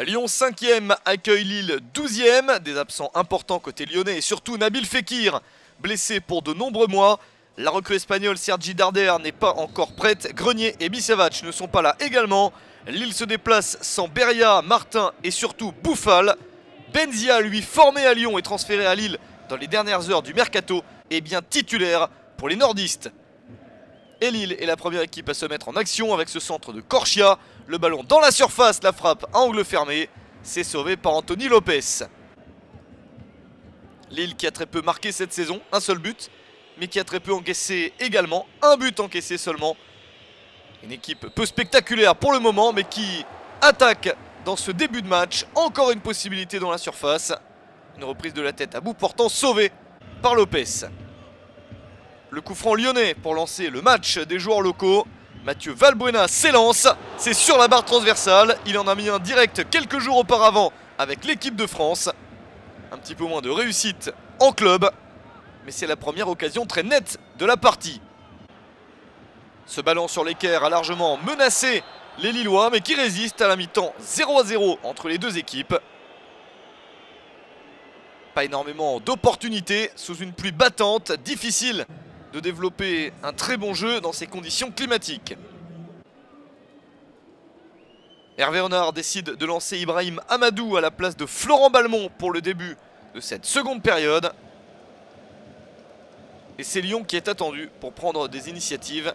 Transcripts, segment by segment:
Lyon 5e accueille Lille 12e, des absents importants côté lyonnais et surtout Nabil Fekir, blessé pour de nombreux mois. La recrue espagnole Sergi Darder n'est pas encore prête, Grenier et Bisevac ne sont pas là également. Lille se déplace sans Beria, Martin et surtout Bouffal. Benzia, lui formé à Lyon et transféré à Lille dans les dernières heures du mercato, est bien titulaire pour les nordistes. Et Lille est la première équipe à se mettre en action avec ce centre de Corchia. Le ballon dans la surface, la frappe à angle fermé. C'est sauvé par Anthony Lopez. Lille qui a très peu marqué cette saison, un seul but, mais qui a très peu encaissé également, un but encaissé seulement. Une équipe peu spectaculaire pour le moment, mais qui attaque dans ce début de match. Encore une possibilité dans la surface. Une reprise de la tête à bout portant sauvée par Lopez. Le coup franc lyonnais pour lancer le match des joueurs locaux. Mathieu Valbuena s'élance, c'est sur la barre transversale. Il en a mis un direct quelques jours auparavant avec l'équipe de France. Un petit peu moins de réussite en club, mais c'est la première occasion très nette de la partie. Ce ballon sur l'équerre a largement menacé les Lillois, mais qui résiste à la mi-temps 0-0 entre les deux équipes. Pas énormément d'opportunités sous une pluie battante, difficile de développer un très bon jeu dans ces conditions climatiques. Hervé Renard décide de lancer Ibrahim Amadou à la place de Florent Balmont pour le début de cette seconde période. Et c'est Lyon qui est attendu pour prendre des initiatives,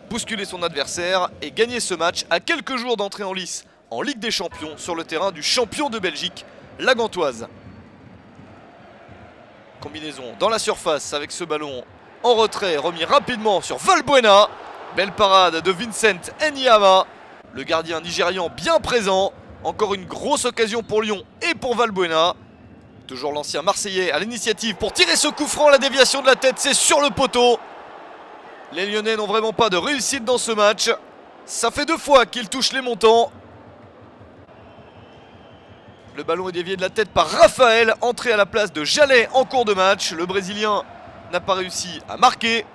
bousculer son adversaire et gagner ce match à quelques jours d'entrée en lice en Ligue des Champions sur le terrain du champion de Belgique, la Gantoise. Combinaison dans la surface avec ce ballon en retrait, remis rapidement sur Valbuena. Belle parade de Vincent Enyama, le gardien nigérian bien présent. Encore une grosse occasion pour Lyon et pour Valbuena. Toujours l'ancien Marseillais à l'initiative pour tirer ce coup franc. La déviation de la tête, c'est sur le poteau. Les Lyonnais n'ont vraiment pas de réussite dans ce match. Ça fait 2 fois qu'ils touchent les montants. Le ballon est dévié de la tête par Raphaël, entré à la place de Jallet en cours de match. Le Brésilien n'a pas réussi à marquer.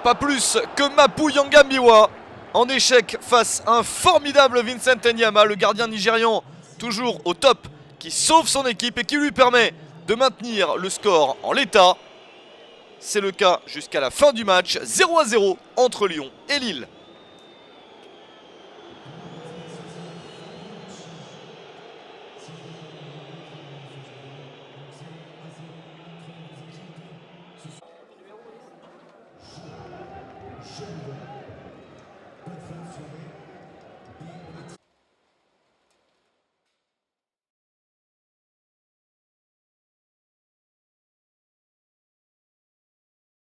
Pas plus que Mapou Yangambiwa en échec face à un formidable Vincent Enyama, le gardien nigérian toujours au top, qui sauve son équipe et qui lui permet de maintenir le score en l'état. C'est le cas jusqu'à la fin du match, 0-0 entre Lyon et Lille.